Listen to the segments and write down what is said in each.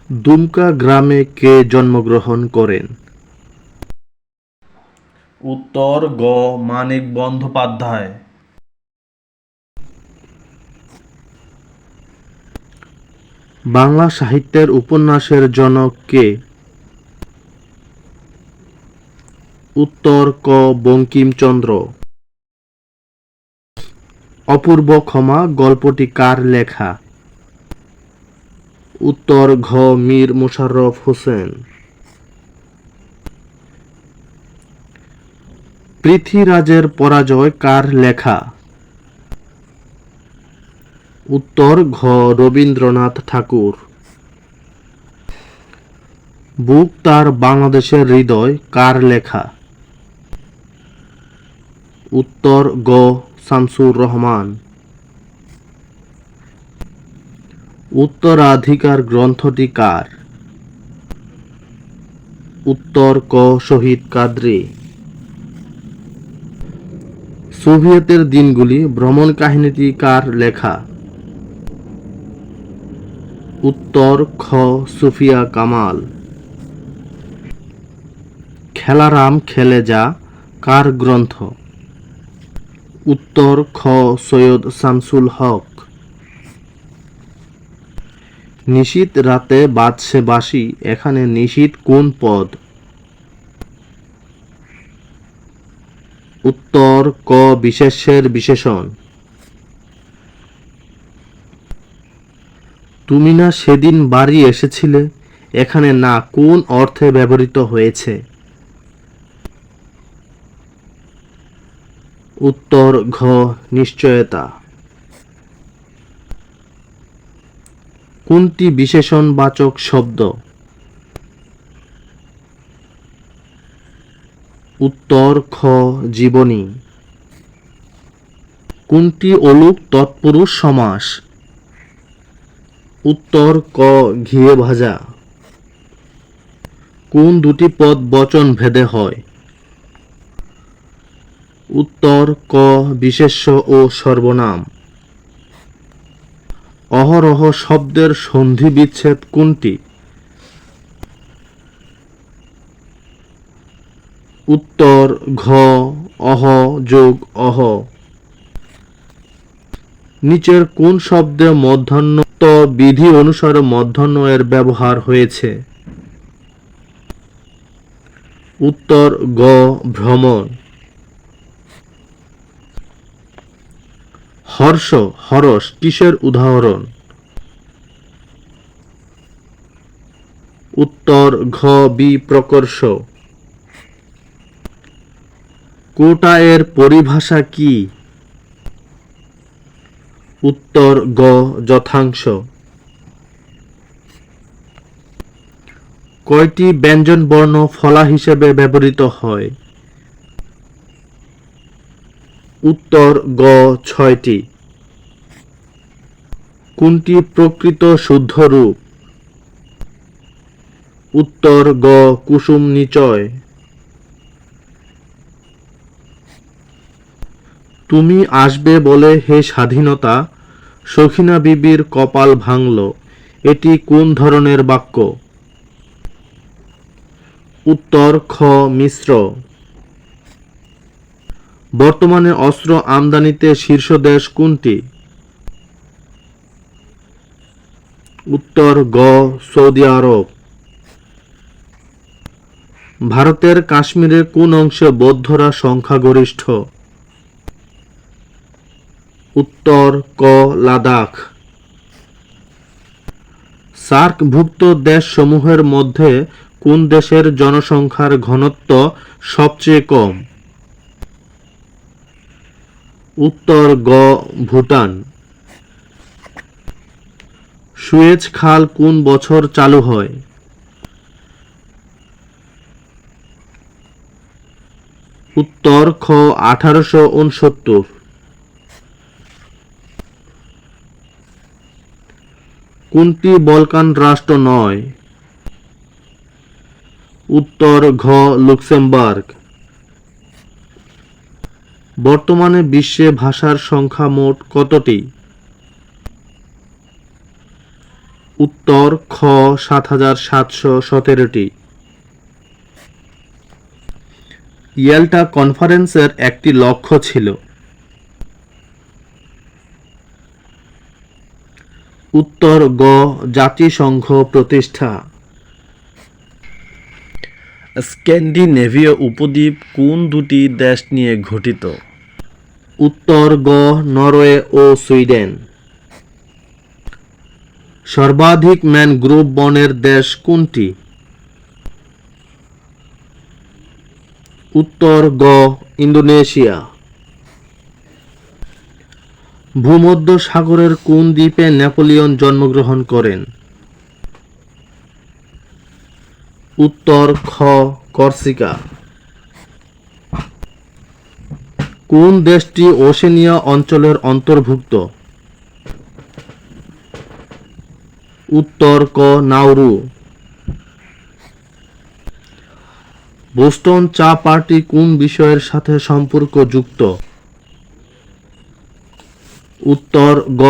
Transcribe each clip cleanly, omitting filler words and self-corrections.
দুমকা গ্রামে কে জন্মগ্রহণ করেন? উত্তর গ মানিক বন্দ্যোপাধ্যায়। বাংলা সাহিত্যের উপন্যাসের জনক কে? উত্তর ক বঙ্কিমচন্দ্র। অপূর্ব ক্ষমা গল্পটি কার লেখা? উত্তর ঘ মীর মশাররফ হোসেন। পৃথ্বীরাজের পরাজয় কার লেখা? উত্তর ঘ রবীন্দ্রনাথ ঠাকুর। বুক তার বাংলাদেশের হৃদয় কার লেখা? উত্তর গ শামসুর রহমান। উত্তরাধিকার গ্রন্থটি কার? উত্তর ক শহীদ কাদরী। সোভিয়েতের দিনগুলি ভ্রমণ কাহিনীটি কার লেখা? উত্তর খ সুফিয়া কামাল। খেলারাম খেলে যা কার গ্রন্থ? উত্তর খ সৈয়দ শামসুল হক। নিশীথ রাতে বাজছে বাঁশি, এখানে নিশীথ কোন পদ? উত্তর ক বিশেষ্যের বিশেষণ। তুমি না সেদিন বাড়ি এসেছিলে, এখানে না কোন অর্থে ব্যবহৃত হয়েছে? উত্তর ঘ নিশ্চয়তা। কোনটি বিশেষণবাচক শব্দ? উত্তর খ জীবনী। কোনটি অলুক তৎপুরুষ সমাস? উত্তর ক ঘিয়ে ভাজা। কোন দুটি পদ বচন ভেদে হয়? উত্তর ক বিশেষ্য ও সর্বনাম। অহরহ শব্দের সন্ধি বিচ্ছেদ কোনটি? উত্তর ঘ অহ যোগ অহ। নিচের কোন শব্দে মধ্যাহ্ন বিধি অনুসারে মধ্যাহ্ন এর ব্যবহার হয়েছে? উত্তর গ ভ্রমণ। হর্ষ হরস কিসের উদাহরণ? উত্তর ঘ বিপ্রকর্ষ। কোটা এর পরিভাষা কি? উত্তর গ যথাংশ। কয়টি ব্যঞ্জনবর্ণ ফলা হিসেবে ব্যবহৃত হয়? উত্তর গ ৬টি। কোনটি প্রকৃত শুদ্ধ রূপ? উত্তর গ কুসুম নিচয়। তুমি আসবে বলে হে স্বাধীনতা, সখিনা বিবির কপাল ভাঙল, এটি কোন ধরনের বাক্য? উত্তর খ মিশ্র। বর্তমানে অস্ত্র আমদানিতে শীর্ষ দেশ কোনটি? উত্তর গ সৌদি আরব। ভারতের কাশ্মীরের কোন অংশে বৌদ্ধরা সংখ্যাগরিষ্ঠ? উত্তর ক লাদাখ। সার্কভুক্ত দেশসমূহের মধ্যে কোন দেশের জনসংখ্যার ঘনত্ব সবচেয়ে কম? উত্তর গ ভুটান। সুয়েজ খাল কোন বছর চালু হয়? উত্তর খ 1869। কোনটি বলকান রাষ্ট্র নয়? উত্তর ঘ লুক্সেমবার্গ। বর্তমানে বিশ্বে ভাষার সংখ্যা মোট কতটি? উত্তর খ ৭৭১৭টি। ইয়াল্টা কনফারেন্সের একটি লক্ষ্য ছিল। উত্তর গ জাতিসংঘ প্রতিষ্ঠা। স্ক্যান্ডিনেভীয় উপদ্বীপ কোন দুটি দেশ নিয়ে গঠিত? উত্তর গ নরওয়ে ও সুইডেন। সর্বাধিক ম্যানগ্রোভ বনের দেশ কোনটি? উত্তর গ ইন্দোনেশিয়া। ভূমধ্য সাগরের কোন দ্বীপে নেপোলিয়ন জন্মগ্রহণ করেন? উত্তর খ কর্সিকা। কোন দেশটি ওশেনিয়া অঞ্চলের অন্তর্ভুক্ত? উত্তর ক নাউরু। বোস্টন চা পার্টি কোন বিষয়ের সাথে সম্পর্কযুক্ত? উত্তর গ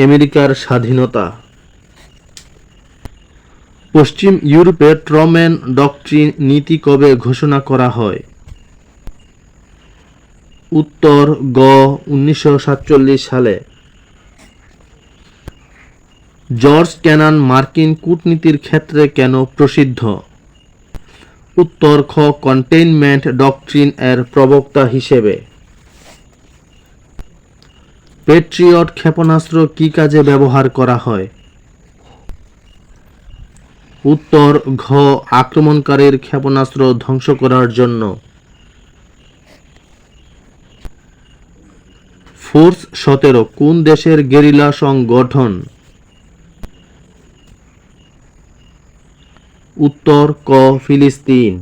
আমেরিকার স্বাধীনতা। পশ্চিম ইউরোপে ট্রম্যান ডক্ট্রিন নীতি কবে ঘোষণা করা হয়? উত্তর গ 1947 সালে। জর্জ ক্যানান মার্কিন কূটনীতির ক্ষেত্রে কেন প্রসিদ্ধ? উত্তর খ কন্টেইনমেন্ট ডক্ট্রিন এর প্রবক্তা হিসেবে। প্যাট্রিয়ট ক্ষেপণাস্ত্র কি কাজে ব্যবহার করা হয়? উত্তর ঘ আক্রমণকারীর ক্ষেপণাস্ত্র ধ্বংস করার জন্য। ফোর্স 17 কোন দেশের গেরিলা সংগঠন? উত্তর ক ফিলিস্তিন।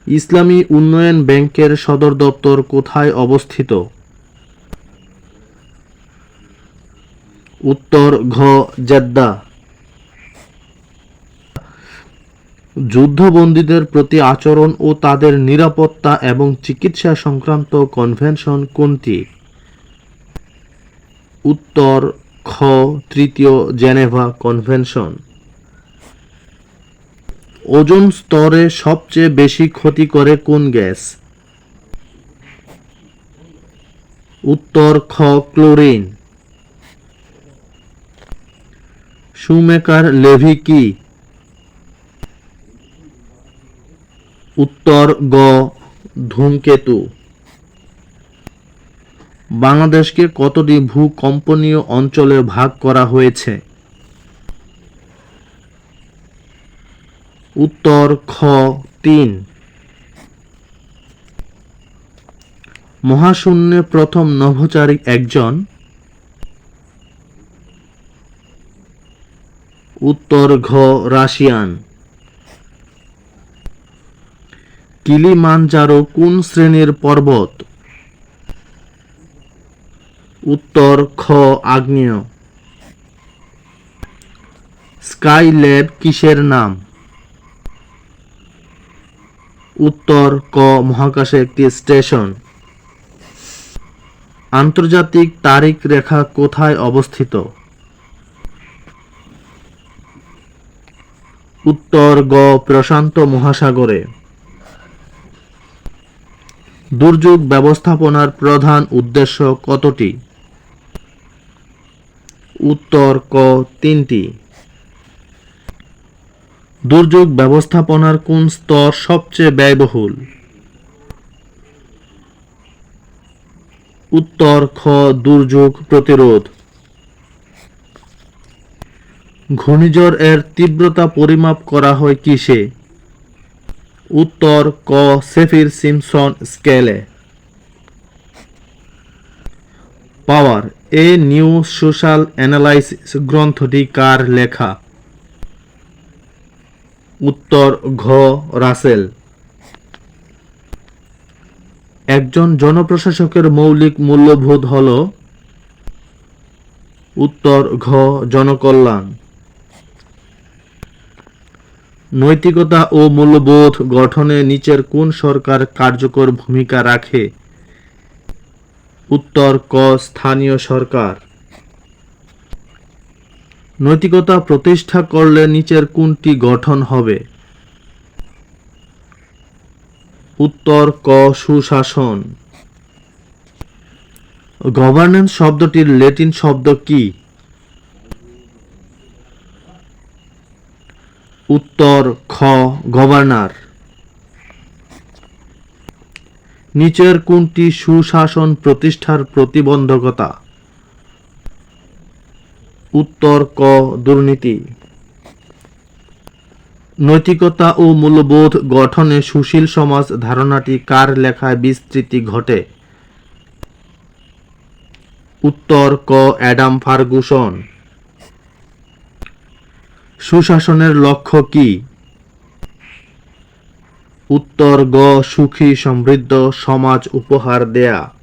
ইসলামী উন্নয়ন ব্যাংকের সদর দপ্তর কোথায় অবস্থিত? উত্তর ঘ জেদ্দা। যুদ্ধবন্দীদের প্রতি আচরণ ও তাদের নিরাপত্তা এবং চিকিৎসা সংক্রান্ত কনভেনশন কোনটি? উত্তর খ তৃতীয় জেনেভা কনভেনশন। ওজোন স্তরে সবচেয়ে বেশি ক্ষতি করে কোন গ্যাস? উত্তর খ ক্লোরিন। শুমেকার লেভি কি? উত্তর গ ধূমকেতু। বাংলাদেশকে কতটি ভূকম্পনীয় অঞ্চলে ভাগ করা হয়েছে? উত্তর খ 3। মহাশূন্যে প্রথম নভোচারী একজন? উত্তর ঘ রাশিয়ান। কিলিমানজারো কোন শ্রেণীর পর্বত? উত্তর খ আগ্নেয়। স্কাইল্যাব কিসের নাম? উত্তর ক মহাকাশে একটি স্টেশন। আন্তর্জাতিক তারিখ রেখা কোথায় অবস্থিত? উত্তর গ প্রশান্ত মহাসাগরে। দুর্যোগ ব্যবস্থাপনার প্রধান উদ্দেশ্য কতটি? উত্তর ক 3টি। দুর্যোগ ব্যবস্থাপনার কোন স্তর সবচেয়ে ব্যয়বহুল? উত্তর খ দুর্যোগ প্রতিরোধ। ঘূর্ণিঝড় এর তীব্রতা পরিমাপ করা হয় কিসে? উত্তর ক সেফির সিম্পসন স্কেলে। পাওয়ার এ নিউ সোশ্যাল অ্যানালাইসিস গ্রন্থটি কার লেখা? উত্তর ঘ রাসেল। একজন জনপ্রশাসকের মৌলিক মূল্যবোধ হল? উত্তর ঘ জনকল্যাণ। নৈতিকতা ও মূল্যবোধ গঠনে নিচের কোন সরকার কার্যকর ভূমিকা রাখে? উত্তর ক স্থানীয় সরকার। নৈতিকতা প্রতিষ্ঠা করলে নিচের কোনটি গঠন হবে? উত্তর ক সুশাসন। গভর্নেন্স শব্দটির ল্যাটিন শব্দ কি? উত্তর খ গভর্নর। নিচের কোনটি সুশাসন প্রতিষ্ঠার প্রতিবন্ধকতা? উত্তর ক দুর্নীতি। নৈতিকতা ও মূল্যবোধ গঠনে সুশীল সমাজ ধারণাটি কার লেখায় বিস্তৃতি ঘটে? উত্তর ক অ্যাডাম ফার্গুসন। সুশাসনের লক্ষ্য কি? উত্তর গ সুখী সমৃদ্ধ সমাজ উপহার দেয়া।